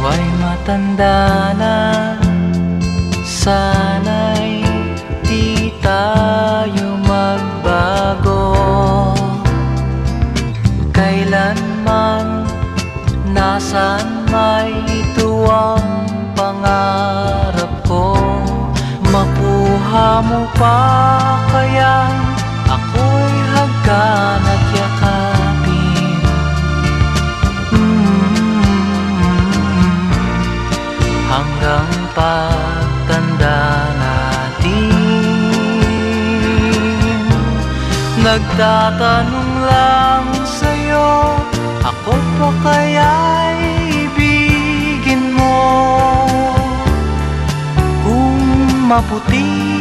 ay matanda na, sana'y di tayo magbago. Kailanman, nasaan may ito ang pangarap ko. Makuha mo pa kaya ako'y hagkan at yakapin. Hanggang pagtanda natin, nagtatanong lang sa'yo, ako pa kaya'y ibigin mo? Kung maputi